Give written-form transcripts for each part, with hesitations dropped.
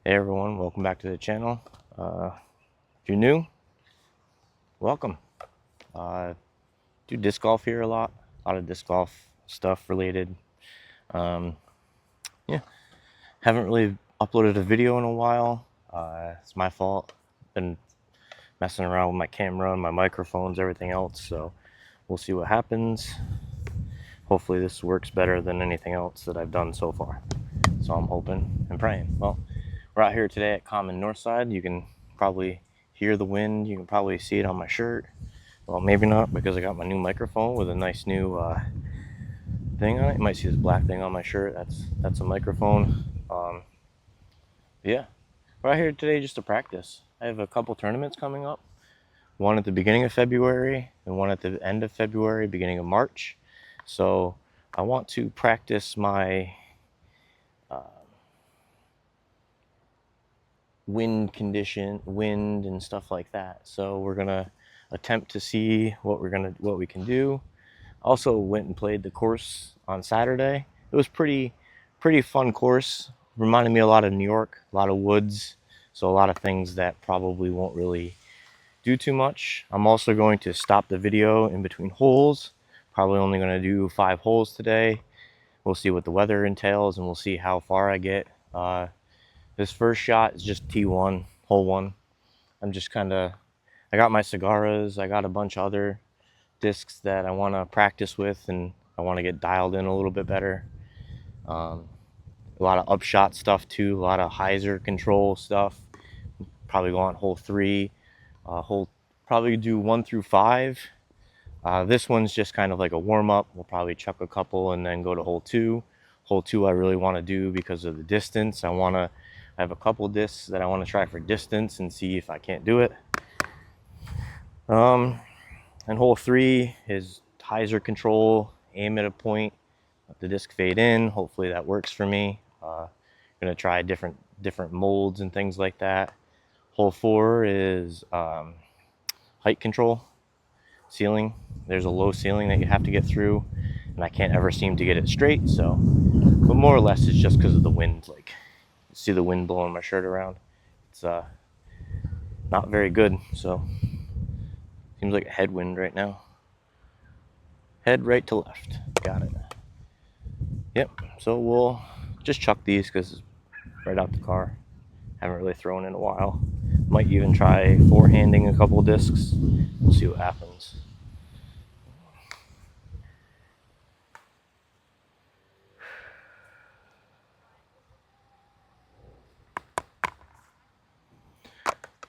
Hey everyone, welcome back to the channel. If you're new, welcome. Do disc golf here a lot of disc golf stuff related. Um, yeah, haven't really uploaded a video in a while. It's my fault. Been messing around with my camera and my microphones, everything else. So we'll see what happens. Hopefully this works better than anything else that I've done so far. So I'm hoping and praying. Well, we're out here today at Common Northside. You can probably hear the wind. You can probably see it on my shirt. Well, maybe not, because I got my new microphone with a nice new thing on it. You might see this black thing on my shirt. That's a microphone. Yeah, we're out here today just to practice. I have a couple tournaments coming up. One at the beginning of February and one at the end of February, beginning of March. So I want to practice my wind and stuff like that. So we're gonna attempt to see what we can do. Also went and played the course on Saturday. It was pretty fun course. Reminded me a lot of New York, a lot of woods, so a lot of things that probably won't really do too much. I'm also going to stop the video in between holes. Probably only going to do 5 holes today. We'll see what the weather entails and we'll see how far I get. This first shot is just T1, hole 1. I'm just I got my cigaras, I got a bunch of other discs that I want to practice with and I want to get dialed in a little bit better. A lot of upshot stuff too, a lot of hyzer control stuff. Probably go on hole 3, probably do 1 through 5. This one's just kind of like a warm-up. We'll probably chuck a couple and then go to hole 2. Hole 2 I really want to do because of the distance. I have a couple discs that I want to try for distance and see if I can't do it. And hole 3 is hyzer control, aim at a point, let the disc fade in. Hopefully that works for me. Gonna try different molds and things like that. Hole 4 is height control, ceiling. There's a low ceiling that you have to get through, and I can't ever seem to get it straight. So, but more or less, it's just because of the wind. Like, you see the wind blowing my shirt around. It's not very good. So, seems like a headwind right now. Head right to left. Got it. Yep. So we'll just chuck these because it's right out the car. Haven't really thrown in a while. Might even try forehanding a couple discs. We'll see what happens.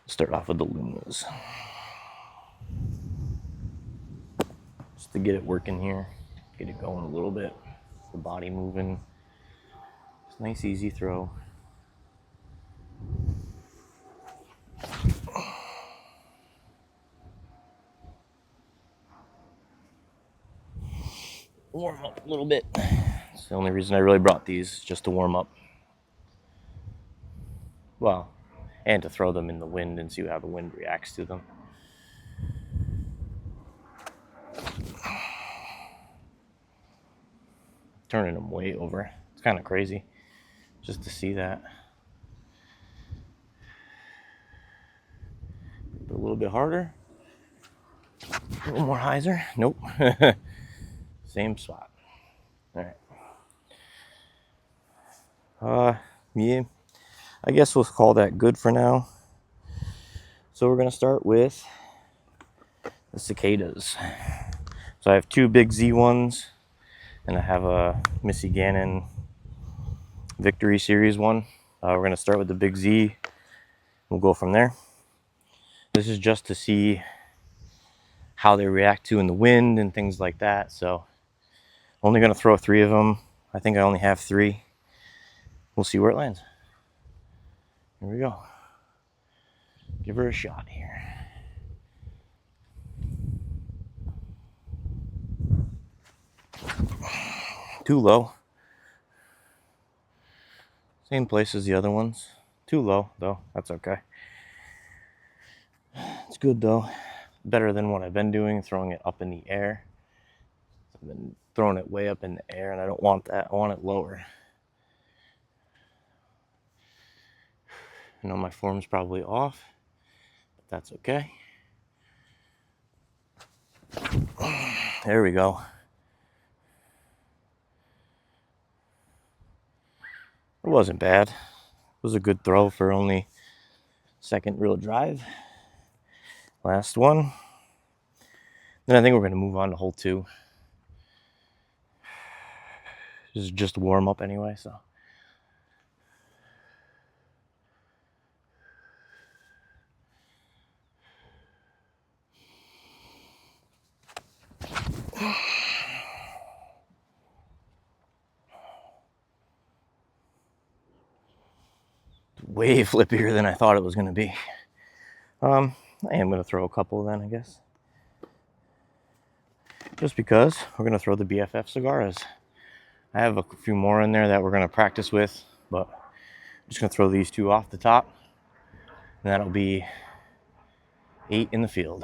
Start off with the Lunas. Just to get it working here. Get it going a little bit. The body moving. It's a nice easy throw. Warm up a little bit. It's the only reason I really brought these, just to warm up. Well, and to throw them in the wind and see how the wind reacts to them. Turning them way over. It's kind of crazy just to see that. A little bit harder. A little more hyzer. Nope. Same spot. All right. Yeah. I guess we'll call that good for now. So we're gonna start with the cicadas. So I have 2 big Z1s, and I have a Missy Gannon Victory Series one. We're gonna start with the big Z. We'll go from there. This is just to see how they react to in the wind and things like that. So only gonna throw 3 of them. I think I only have 3. We'll see where it lands. Here we go. Give her a shot here. Too low. Same place as the other ones. Too low though, that's okay. It's good though. Better than what I've been doing, throwing it up in the air. I've been throwing it way up in the air and I don't want that. I want it lower. I know my form's probably off, but that's okay. There we go. It wasn't bad. It was a good throw for only second real drive. Last one. Then I think we're going to move on to hole 2. This is just a warm up anyway, so. Way flippier than I thought it was going to be. I am going to throw a couple then, I guess. Just because we're going to throw the BFF cigars. I have a few more in there that we're going to practice with, but I'm just going to throw these 2 off the top, and that'll be 8 in the field.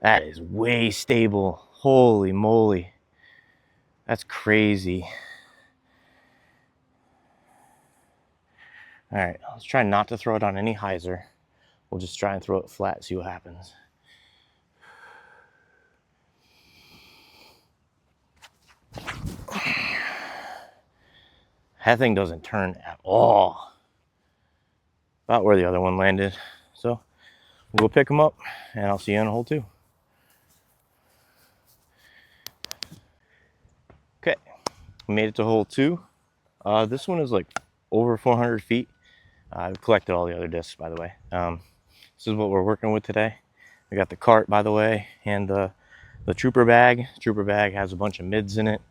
That is way stable. Holy moly. That's crazy. All right, let's try not to throw it on any hyzer. We'll just try and throw it flat, see what happens. That thing doesn't turn at all. About where the other one landed. So we'll go pick them up, and I'll see you in hole 2. Okay, we made it to hole 2. This one is like over 400 feet. I've collected all the other discs, by the way. This is what we're working with today. We got the cart, by the way, and the trooper bag. Trooper bag has a bunch of mids in it.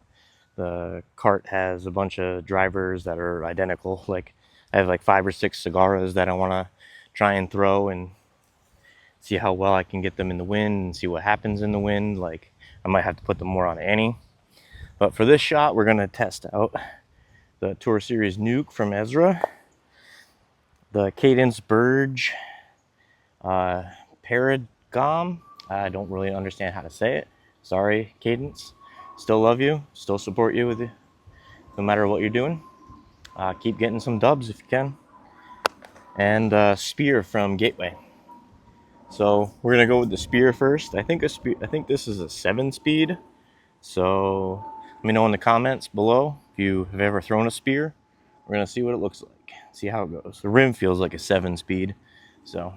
The cart has a bunch of drivers that are identical. Like I have like 5 or 6 cigaras that I want to try and throw and see how well I can get them in the wind and see what happens in the wind. Like I might have to put them more on Annie. But for this shot, we're going to test out the Tour Series Nuke from Ezra, the Cadence Burge Paragom. I don't really understand how to say it. Sorry, Cadence. Still love you. Still support you with it, no matter what you're doing. Keep getting some dubs if you can. And Spear from Gateway. So we're gonna go with the Spear first. I think this is a 7-speed. So let me know in the comments below if you have ever thrown a Spear. We're gonna see what it looks like. See how it goes. The rim feels like a 7-speed. So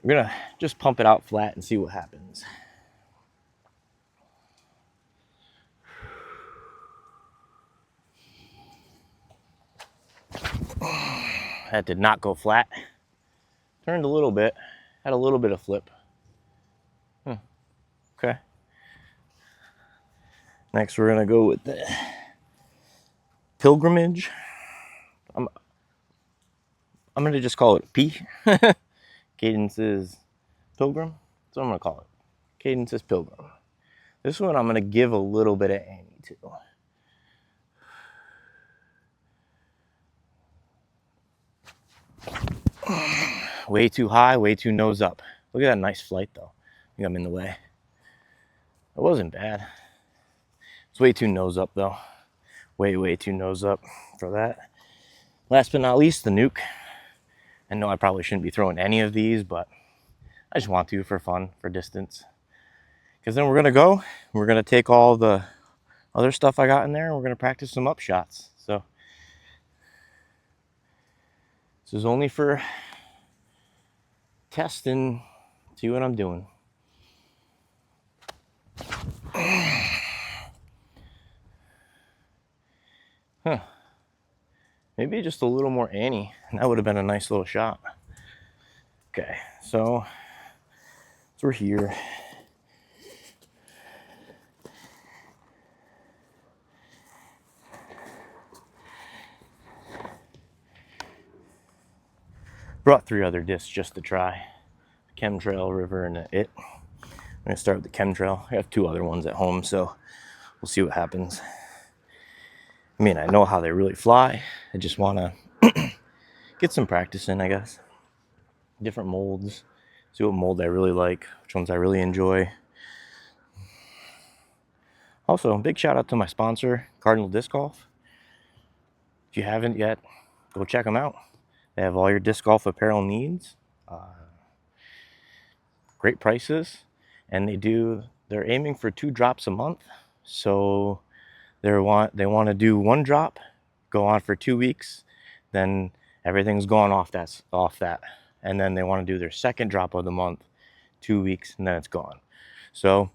we're gonna just pump it out flat and see what happens. That did not go flat. Turned a little bit. Had a little bit of flip. Okay. Next, we're gonna go with the Pilgrimage. I'm gonna just call it P. Cadence's Pilgrim. That's what I'm gonna call it. Cadence's Pilgrim. This one I'm gonna give a little bit of Annie to. Way too high, way too nose up. Look at that nice flight though. I think I'm in the way. It wasn't bad. It's way too nose up though. Way too nose up for that. Last but not least, the Nuke. I know I probably shouldn't be throwing any of these, but I just want to for fun, for distance. Because then we're going to take all the other stuff I got in there and we're going to practice some up shots. So this is only for testing, see what I'm doing. Huh. Maybe just a little more Annie. That would have been a nice little shot. Okay, so we're here. Brought 3 other discs just to try. Chemtrail, River, and it. I'm going to start with the Chemtrail. I have 2 other ones at home, so we'll see what happens. I mean, I know how they really fly. I just want to get some practice in, I guess. Different molds, See what mold I really like, which ones I really enjoy. Also, big shout out to my sponsor, Cardinal Disc Golf. If you haven't yet, go check them out. They have all your disc golf apparel needs. Great prices, and they're aiming for 2 drops a month. So they want to do 1 drop, go on for 2 weeks, then everything's gone off that, and then they want to do their 2nd drop of the month, 2 weeks, and then it's gone. So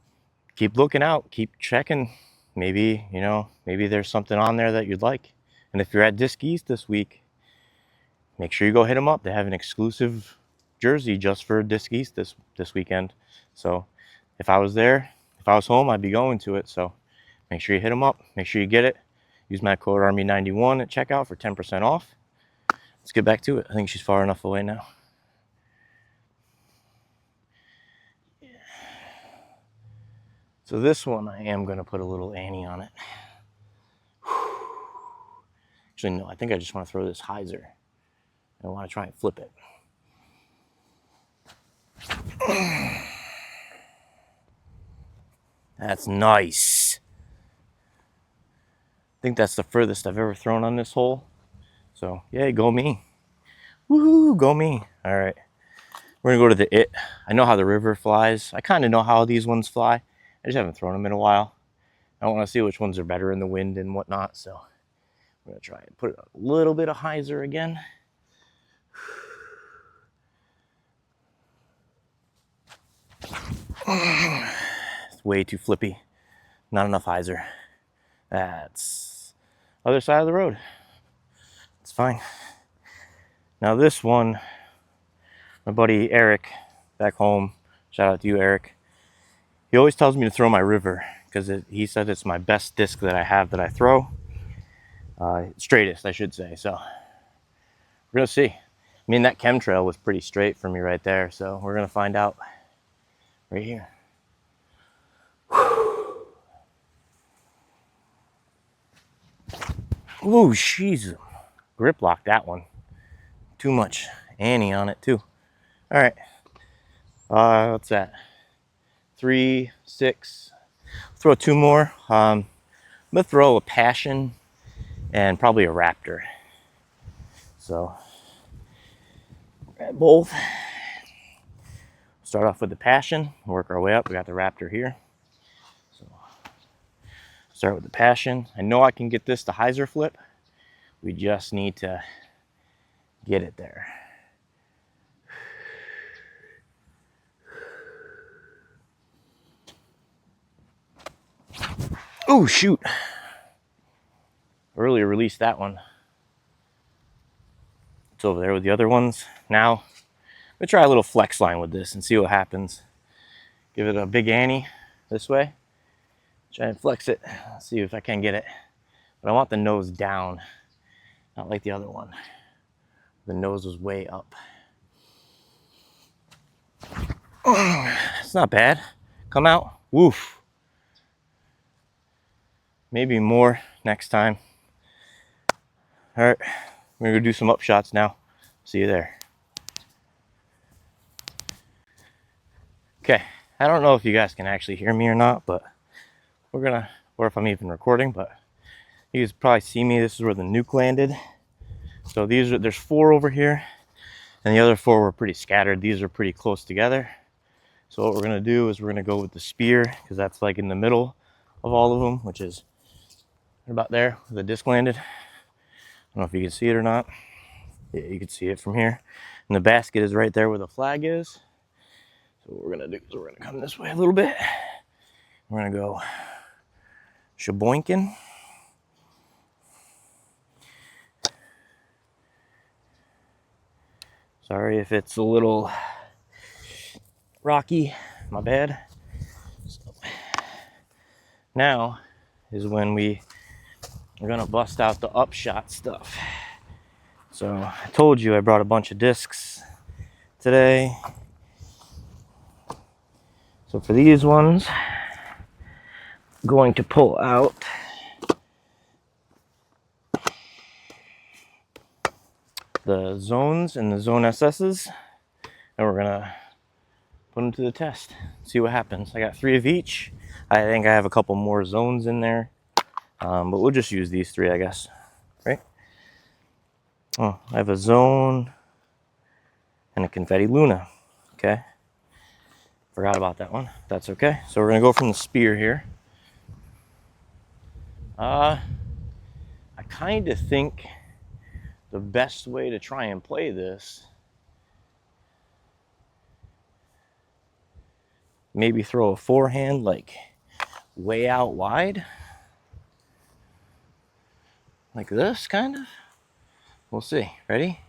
keep looking out, keep checking. Maybe there's something on there that you'd like. And if you're at Disc East this week, make sure you go hit them up. They have an exclusive jersey just for Disc East this weekend. So if I was home, I'd be going to it. So make sure you hit them up. Make sure you get it. Use my code ARMY91 at checkout for 10% off. Let's get back to it. I think she's far enough away now. So this one, I am going to put a little Annie on it. Actually, no, I think I just want to throw this hyzer. I want to try and flip it. That's nice. I think that's the furthest I've ever thrown on this hole. So, yay, go me. Woohoo, go me. All right. We're going to go to the it. I know how the river flies. I kind of know how these ones fly. I just haven't thrown them in a while. I want to see which ones are better in the wind and whatnot. So, I'm going to try and put a little bit of hyzer again. It's way too flippy. Not enough hyzer. That's other side of the road. It's fine. Now this one, my buddy Eric back home, shout out to you, Eric. He always tells me to throw my river because he said it's my best disc that I have that I throw. Straightest, I should say. So we're gonna see. I mean, that chemtrail was pretty straight for me right there. So we're gonna find out right here. Ooh, jeez. Grip lock that one. Too much Annie on it too. All right. What's that? 3, 6. Throw 2 more. I'm gonna throw a Passion and probably a Raptor. So grab both. Start off with the Passion. Work our way up. We got the Raptor here. So start with the Passion. I know I can get this to hyzer flip. We just need to get it there. Oh, shoot. Earlier released that one. It's over there with the other ones. Now, I'm going to try a little flex line with this and see what happens. Give it a big Annie this way. Try and flex it. See if I can get it. But I want the nose down. Not like the other one. The nose was way up. It's not bad. Come out. Woof. Maybe more next time. All right. We're going to do some up shots now. See you there. Okay. I don't know if you guys can actually hear me or not, but or if I'm even recording, but you can probably see me. This is where the nuke landed. So there's 4 over here, and the other 4 were pretty scattered. These are pretty close together. So what we're gonna do is we're gonna go with the spear, because that's like in the middle of all of them, which is about there where the disc landed. I don't know if you can see it or not. Yeah, you can see it from here. And the basket is right there where the flag is. So what we're gonna do is we're gonna come this way a little bit. We're gonna go shaboinkin. Sorry if it's a little rocky, my bad. So, now is when we're gonna bust out the upshot stuff. So I told you I brought a bunch of discs today. So for these ones, I'm going to pull out the zones and the zone SS's, and we're gonna put them to the test, see what happens. I got 3 of each. I think I have a couple more zones in there, but we'll just use these 3, I guess, right? Oh, I have a zone and a confetti Luna. Okay, forgot about that one. That's okay. So we're gonna go from the spear here. I kind of think the best way to try and play this, maybe throw a forehand like way out wide, like this, kind of. We'll see. Ready?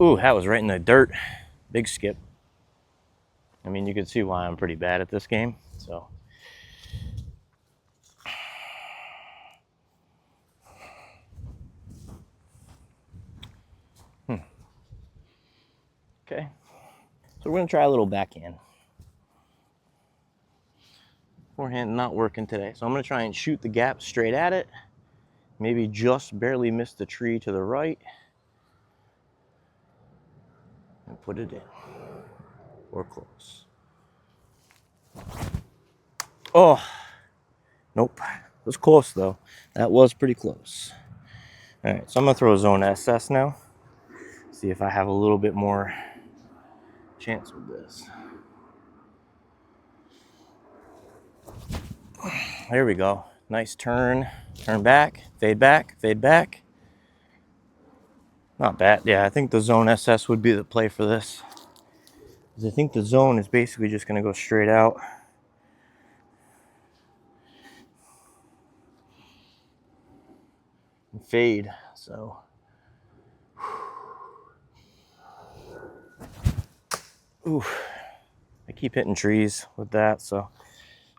Ooh, that was right in the dirt. Big skip. I mean, you can see why I'm pretty bad at this game. So, okay. So we're gonna try a little backhand. Forehand not working today, so I'm gonna try and shoot the gap straight at it. Maybe just barely miss the tree to the right, and put it in, or close. Oh, nope. It was close though. That was pretty close. All right, so I'm gonna throw a zone SS now. See if I have a little bit more chance with this. There we go. Nice turn. Turn back, fade back, fade back. Not bad. Yeah, I think the zone SS would be the play for this. Because I think the zone is basically just going to go straight out. And fade. So. Ooh. I keep hitting trees with that. So.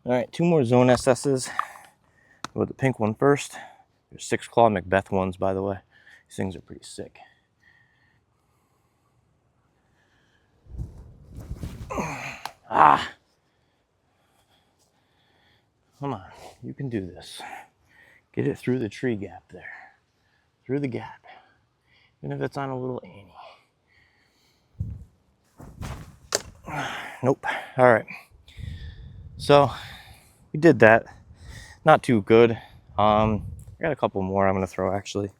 Alright, 2 more zone SS's. Go with the pink one first. There's 6 claw Macbeth ones, by the way. These things are pretty sick. Ah! Come on, you can do this. Get it through the tree gap there. Through the gap. Even if it's on a little Annie. Nope. Alright. So, we did that. Not too good. I got a couple more I'm going to throw, actually.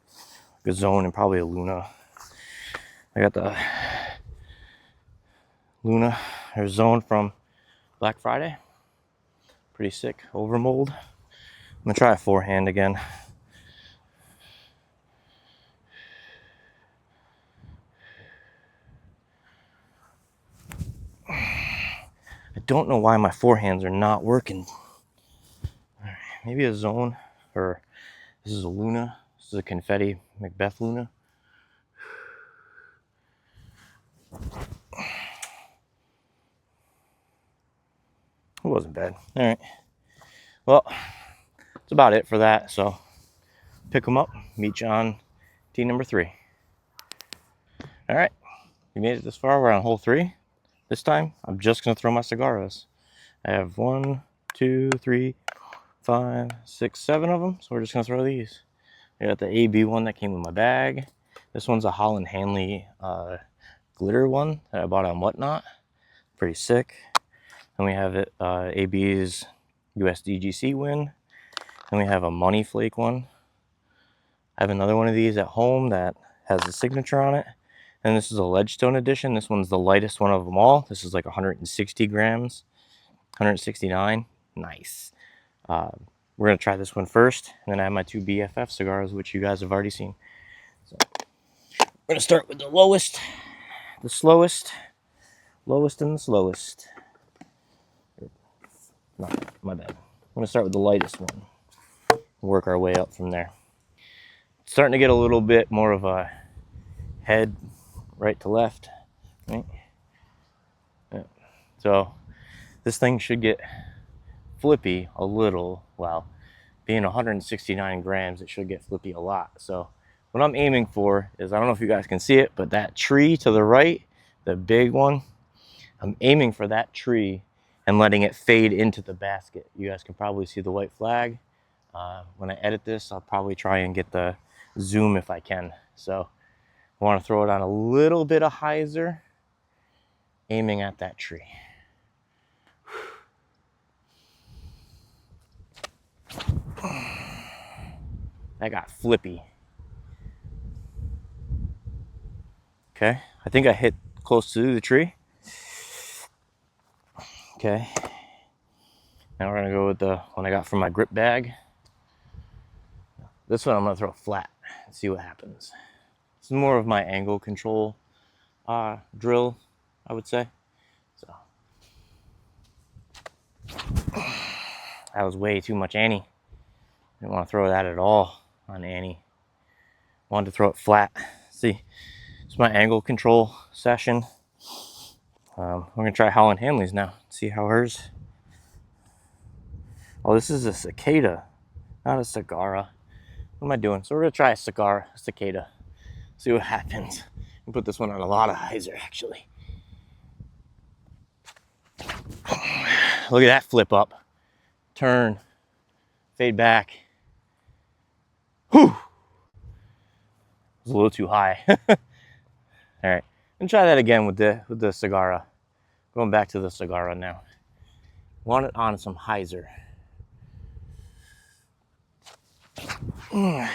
A zone and probably a Luna. I got the Luna or zone from Black Friday. Pretty sick. Overmold. I'm going to try a forehand again. I don't know why my forehands are not working. Right, maybe a zone, or this is a Luna. This is a confetti Macbeth Luna. It wasn't bad. All right. Well, that's about it for that. So pick them up. Meet you on tee number 3. All right. We made it this far. We're on hole 3. This time, I'm just going to throw my cigaros. I have 1, 2, 3, 5, 6, 7 of them. So we're just going to throw these. I got the AB one that came with my bag. This one's a Holland Hanley glitter one that I bought on Whatnot. Pretty sick. And we have it AB's USDGC win. And we have a Money Flake one. I have another one of these at home that has a signature on it. And this is a Ledgestone edition. This one's the lightest one of them all. This is like 160 grams, 169. Nice. We're going to try this one first. And then I have my 2 BFF cigars, which you guys have already seen. So we're going to start with the lowest, the slowest, lowest and the slowest. No, my bad. I'm going to start with the lightest one. Work our way up from there. It's starting to get a little bit more of a head right to left, right? Yeah. So this thing should get flippy a little. Well, being 169 grams, it should get flippy a lot. So what I'm aiming for is, I don't know if you guys can see it, but that tree to the right, the big one, I'm aiming for that tree and letting it fade into the basket. You guys can probably see the white flag. When I edit this, I'll probably try and get the zoom if I can. So I want to throw it on a little bit of hyzer aiming at that tree. That got flippy. Okay, I think I hit close to the tree. Okay, now we're gonna go with the one I got from my grip bag. This one I'm gonna throw flat and see what happens. This is more of my angle control drill, I would say. So that was way too much Annie. Didn't want to throw that at all on Annie. Wanted to throw it flat. See, it's my angle control session. We're gonna try Holland Hanley's now. See how hers. Oh, this is a cicada, not a cigara. What am I doing? So we're gonna try a cicada. See what happens. And put this one on a lot of hyzer actually. Look at that flip up, turn, fade back. Whew. It was a little too high. All right, and try that again with the cigara. Going back to the cigara now. Want it on some hyzer. I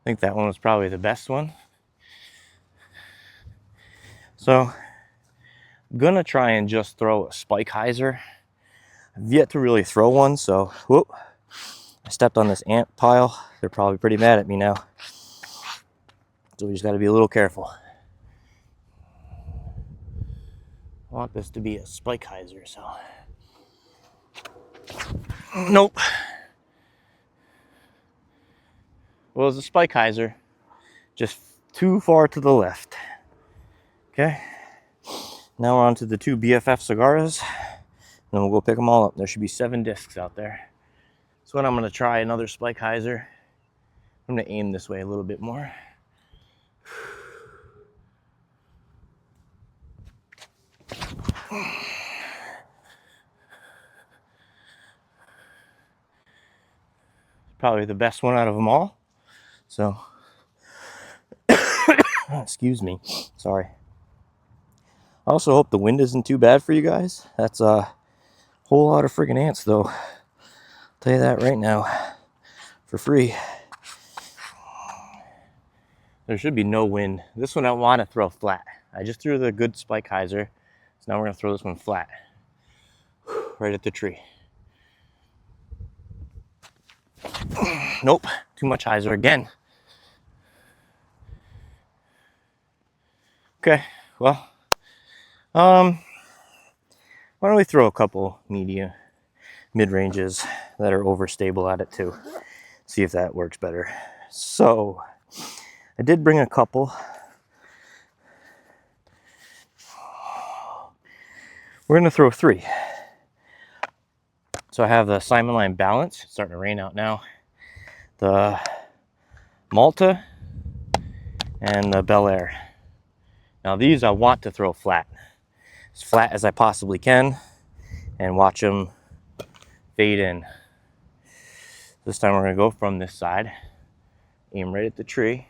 think that one was probably the best one. So I'm gonna try and just throw a spike hyzer. I've yet to really throw one, so whoop, I stepped on this ant pile. They're probably pretty mad at me now. So we just gotta be a little careful. I want this to be a spike hyzer, so. Nope. Well, it's a spike hyzer, just too far to the left. Okay. Now we're on to the two BFF cigars. Then we'll go pick them all up. There should be 7 discs out there. So when I'm gonna try another spike hyzer, I'm gonna aim this way a little bit more. Probably the best one out of them all. So, excuse me, sorry. I also hope the wind isn't too bad for you guys. That's a whole lot of friggin' ants though. I'll tell you that right now, for free. There should be no wind. This one I want to throw flat. I just threw the good spike hyzer, so now we're gonna throw this one flat. Right at the tree. Nope, too much hyzer again. Okay, well, why don't we throw a couple mid-ranges that are overstable at it too. See if that works better. So, I did bring a couple. We're gonna throw 3. So I have the Simon Line Balance. It's starting to rain out now. The Malta and the Bel Air. Now these I want to throw flat. As flat as I possibly can. And watch them fade in. This time we're gonna go from this side. Aim right at the tree.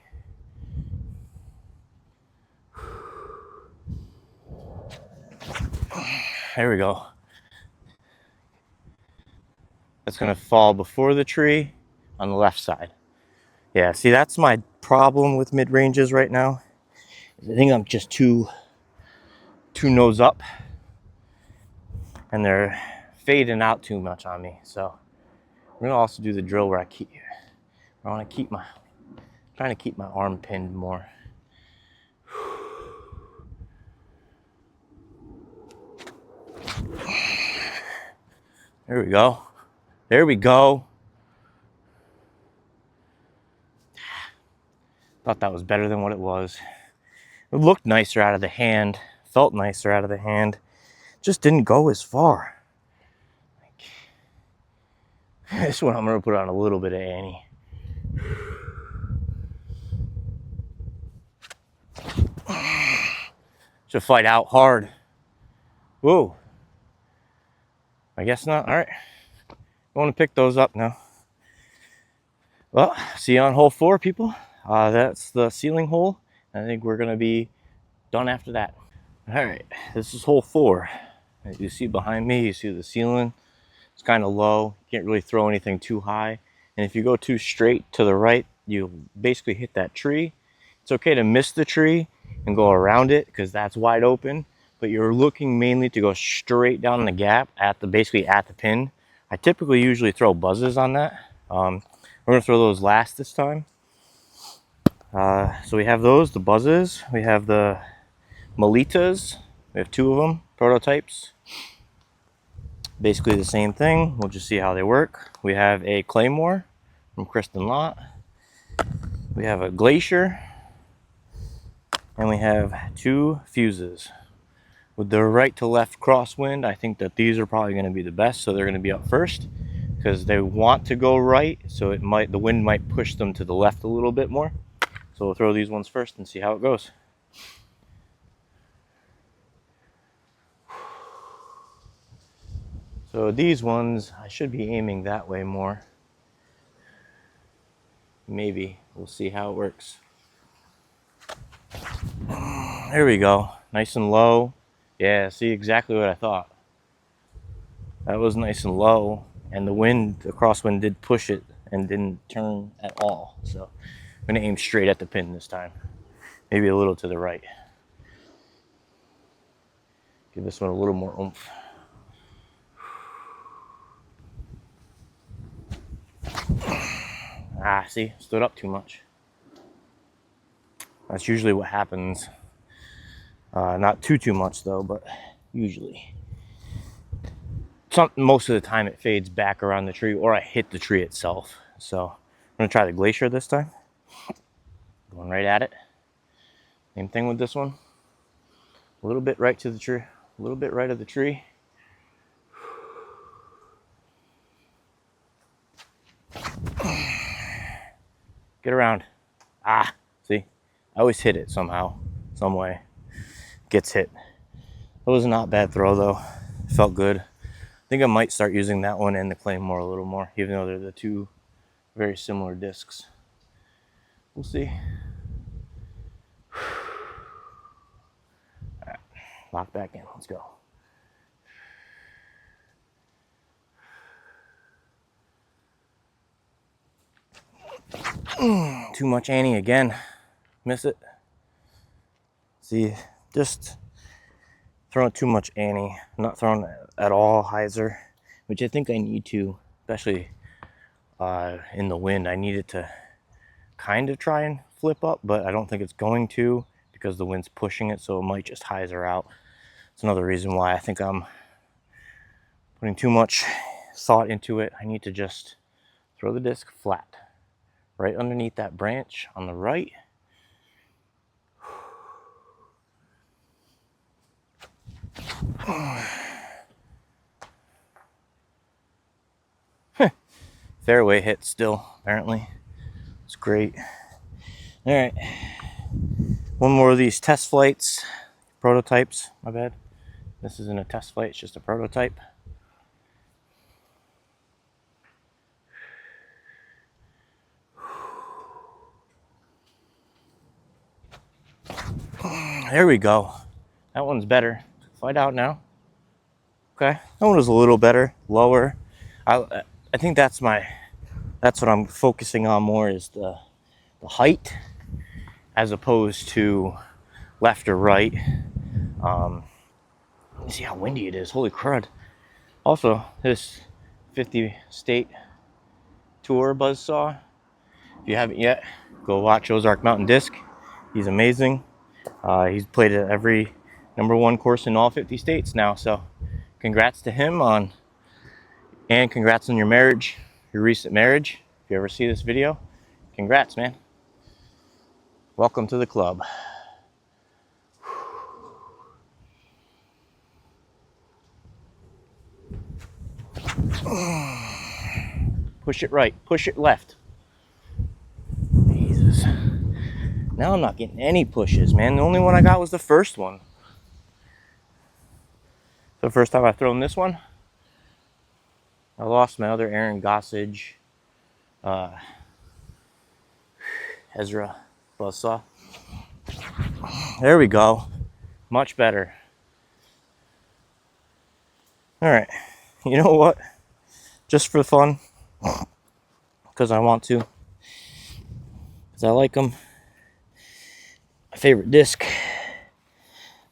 There we go. That's gonna fall before the tree on the left side. Yeah, see, that's my problem with mid-ranges right now. I think I'm just too nose up, and they're fading out too much on me. So I'm gonna also do the drill where I want to keep trying to keep my arm pinned more. There we go. There we go. Thought that was better than what it was. It looked nicer out of the hand. Felt nicer out of the hand. Just didn't go as far. This one I'm gonna put on a little bit of Annie. Should fight out hard. Whoa. I guess not. All right. I want to pick those up now. Well, see you on hole 4, people. That's the ceiling hole. I think we're gonna be done after that. All right, this is hole 4. As you see behind me, you see the ceiling. It's kind of low. You can't really throw anything too high. And if you go too straight to the right, you basically hit that tree. It's okay to miss the tree and go around it because that's wide open. But you're looking mainly to go straight down the gap at the basically at the pin. I typically usually throw buzzes on that. We're gonna throw those last this time. So we have those, the buzzes. We have the Melitas. We have 2 of them, prototypes. Basically the same thing. We'll just see how they work. We have a Claymore from Kristen Lott. We have a Glacier. And we have 2 fuses. With the right to left crosswind, I think that these are probably going to be the best. So they're going to be up first because they want to go right. So the wind might push them to the left a little bit more. So we'll throw these ones first and see how it goes. So these ones, I should be aiming that way more. Maybe. We'll see how it works. There we go. Nice and low. Yeah, see exactly what I thought. That was nice and low. And the crosswind did push it and didn't turn at all. So I'm going to aim straight at the pin this time. Maybe a little to the right. Give this one a little more oomph. See, stood up too much. That's usually what happens. Not too much though, but usually. Most of the time it fades back around the tree or I hit the tree itself. So I'm gonna try the Glacier this time. Going right at it. Same thing with this one. A little bit right to the tree, a little bit right of the tree. Get around. See? I always hit it somehow, some way. Gets hit. That was not a bad throw though. It felt good. I think I might start using that one and the Claymore a little more, even though they're the 2 very similar discs. We'll see. All right, lock back in. Let's go. Too much Annie again. Miss it. See, just throwing too much Annie. I'm not throwing at all hyzer, which I think I need to, especially in the wind. I need it to kind of try and flip up, but I don't think it's going to because the wind's pushing it, so it might just hyzer out. It's another reason why I think I'm putting too much thought into it. I need to just throw the disc flat, right underneath that branch on the right. Fairway hit still, apparently. It's great. All right. One more of these test flights. Prototypes, my bad. This isn't a test flight, it's just a prototype. There we go. That one's better. Find out now. Okay, that one was a little better, lower. I think that's what I'm focusing on more is the height as opposed to left or right. See how windy it is. Holy crud. Also, this 50 state tour buzzsaw. If you haven't yet, go watch Ozark Mountain Disc. He's amazing. He's played at every #1 course in all 50 states now. So congrats to him and congrats on your marriage, your recent marriage. If you ever see this video, congrats, man. Welcome to the club. Push it right, push it left. Jesus. Now I'm not getting any pushes, man. The only one I got was the first one. The first time I've thrown this one, I lost my other Aaron Gossage Ezra buzzsaw. There we go. Much better. All right. You know what? Just for fun, because I want to, because I like them. My favorite disc.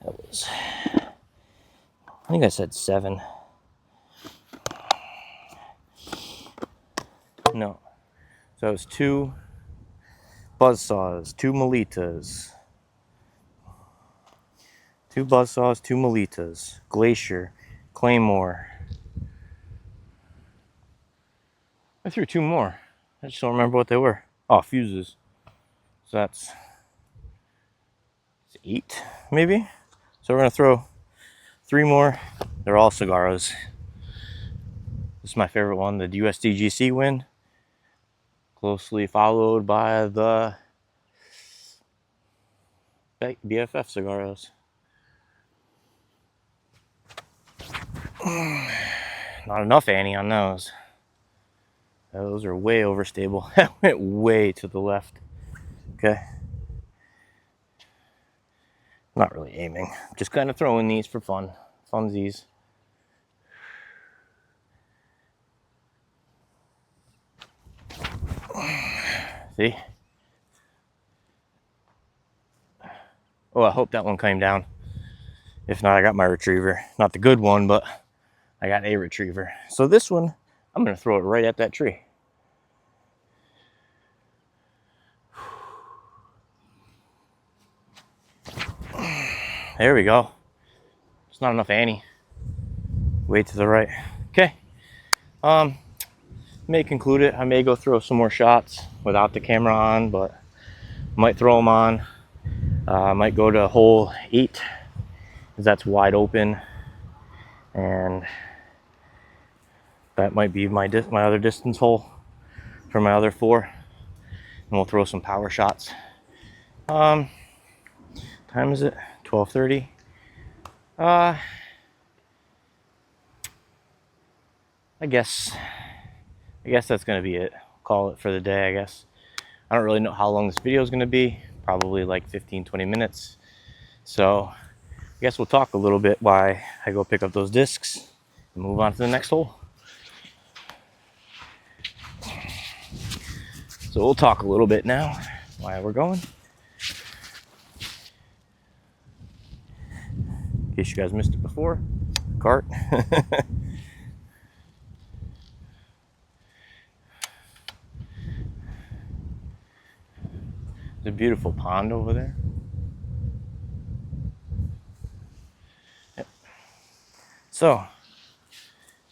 That was, I think I said 7. No. So it was 2 buzzsaws, 2 Melitas. 2 buzzsaws, 2 Melitas. Glacier, Claymore. I threw 2 more. I just don't remember what they were. Oh, fuses. So that's 8, maybe? So we're going to throw 3 more. They're all Cigarros. This is my favorite one, the USDGC Wind. Closely followed by the BFF Cigarros. Not enough Annie on those. Those are way overstable. That went way to the left. Okay. Not really aiming. Just kind of throwing these for fun. Funsies. See? Oh, I hope that one came down. If not, I got my retriever. Not the good one, but I got a retriever. So this one, I'm going to throw it right at that tree. There we go. It's not enough Annie. Way to the right. Okay. May conclude it. I may go throw some more shots without the camera on, but might throw them on. I might go to hole 8, because that's wide open, and that might be my other distance hole for my other 4, and we'll throw some power shots. Time is it? 12:30. I guess that's gonna be it. Call it for the day, I guess. I don't really know how long this video is gonna be. Probably like 15-20 minutes. So I guess we'll talk a little bit while I go pick up those discs and move on to the next hole. So we'll talk a little bit now while we're going. In case you guys missed it before, cart. There's a beautiful pond over there. Yep. So,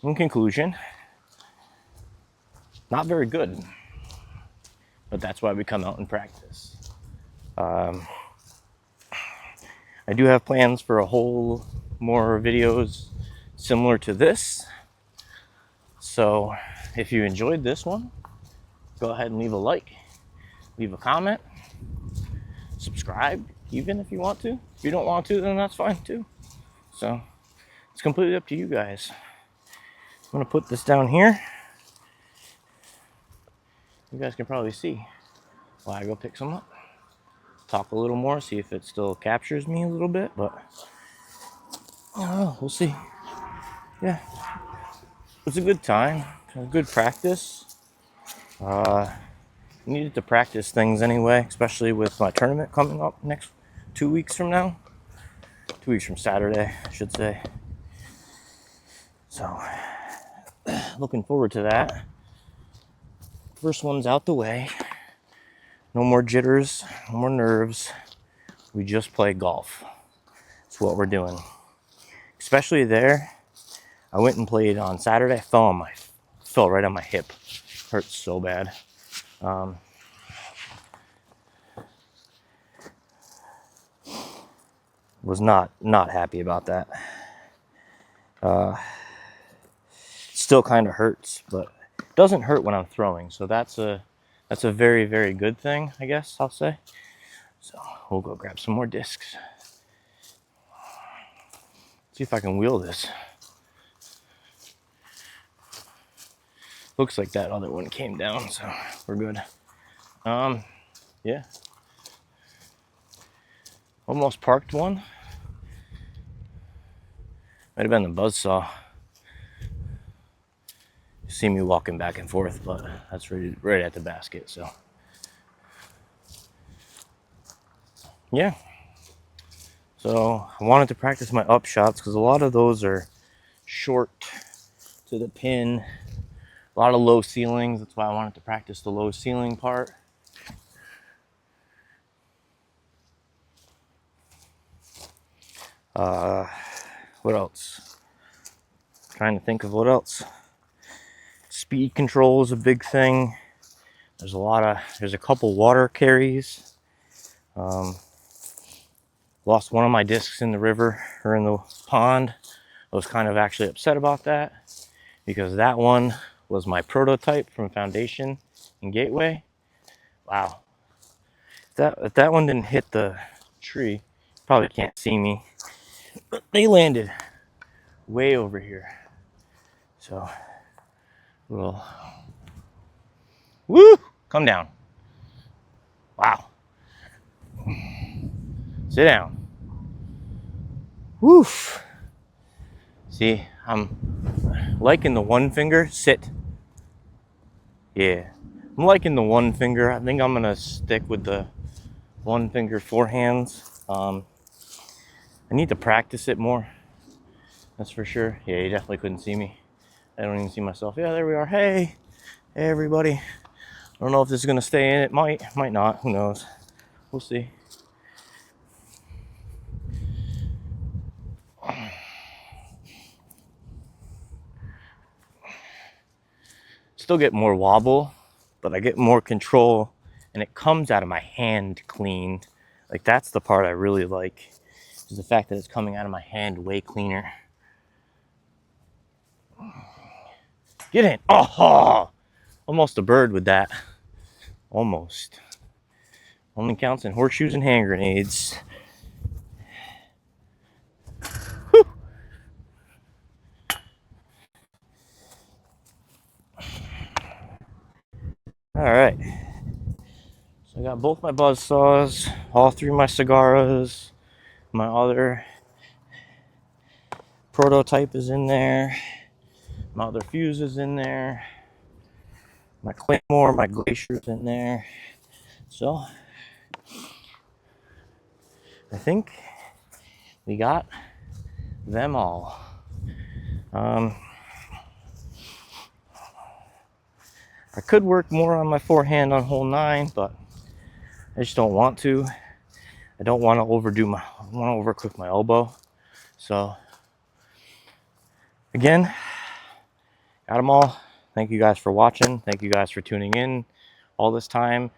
in conclusion, not very good, but that's why we come out and practice. I do have plans for a whole more videos similar to this. So if you enjoyed this one, go ahead and leave a like, leave a comment, subscribe even if you want to. If you don't want to, then that's fine too. So it's completely up to you guys. I'm gonna put this down here. You guys can probably see while I go pick some up. Talk a little more, see if it still captures me a little bit, but I don't know, we'll see. Yeah, it was a good time, a good practice. Needed to practice things anyway, especially with my tournament coming up next 2 weeks from now. 2 weeks from Saturday, I should say. So, looking forward to that. First one's out the way. No more jitters, no more nerves. We just play golf. That's what we're doing. Especially there, I went and played on Saturday. I fell right on my hip. Hurt so bad. Was not happy about that. Still kind of hurts, but it doesn't hurt when I'm throwing. So that's a very, very good thing, I guess I'll say. So we'll go grab some more discs. See if I can wheel this. Looks like that other one came down, so we're good. Yeah. Almost parked one. Might have been the buzzsaw. You see me walking back and forth, but that's right at the basket, so. Yeah. So I wanted to practice my up shots because a lot of those are short to the pin. A lot of low ceilings. That's why I wanted to practice the low ceiling part. What else? Trying to think of what else. Speed control is a big thing. There's a couple water carries. Lost one of my discs in the river or in the pond. I was kind of actually upset about that because that one was my prototype from Foundation and Gateway. Wow. If that one didn't hit the tree, probably can't see me, but they landed way over here. So we'll, woo, come down. Wow. Sit down. Woof. See, I'm liking the one finger. Sit. Yeah. I'm liking the one finger. I think I'm going to stick with the one finger forehands. I need to practice it more. That's for sure. Yeah, you definitely couldn't see me. I don't even see myself. Yeah, there we are. Hey everybody. I don't know if this is going to stay in. It might not. Who knows? We'll see. Still get more wobble, but I get more control and it comes out of my hand clean. Like that's the part I really like, is the fact that it's coming out of my hand way cleaner. Get in. Oh, almost a bird with that. Almost. Only counts in horseshoes and hand grenades. Whew. All right. So I got both my buzz saws, all three of my cigaras, my other prototype is in there, my other fuse is in there, my claymore, my glacier's in there. So I think we got them all. I could work more on my forehand on hole 9, but I just don't want to. I don't want to overcook my elbow. So again, got them all. Thank you guys for watching. Thank you guys for tuning in all this time.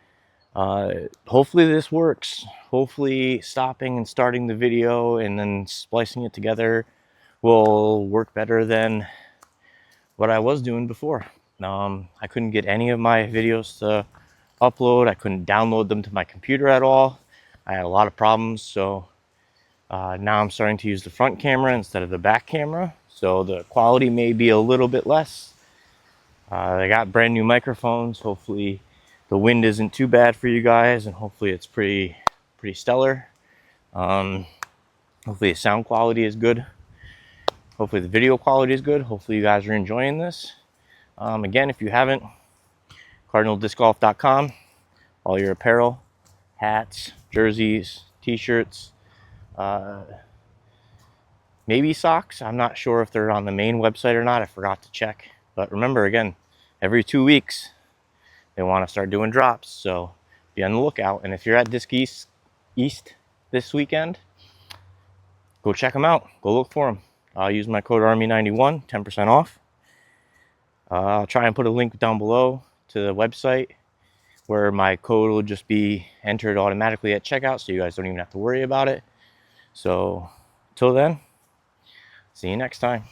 Hopefully this works. Hopefully stopping and starting the video and then splicing it together will work better than what I was doing before. I couldn't get any of my videos to upload. I couldn't download them to my computer at all. I had a lot of problems, so now I'm starting to use the front camera instead of the back camera, so the quality may be a little bit less. I got brand new microphones. Hopefully the wind isn't too bad for you guys, and hopefully it's pretty stellar. Hopefully the sound quality is good. Hopefully the video quality is good. Hopefully you guys are enjoying this. Again, if you haven't, cardinaldiscgolf.com, all your apparel, hats, jerseys, t-shirts, maybe socks. I'm not sure if they're on the main website or not. I forgot to check. But remember, again, every 2 weeks, they want to start doing drops. So be on the lookout. And if you're at Disc East this weekend, go check them out. Go look for them. I'll use my code ARMY91, 10% off. I'll try and put a link down below to the website where my code will just be entered automatically at checkout, so you guys don't even have to worry about it. So, till then, see you next time.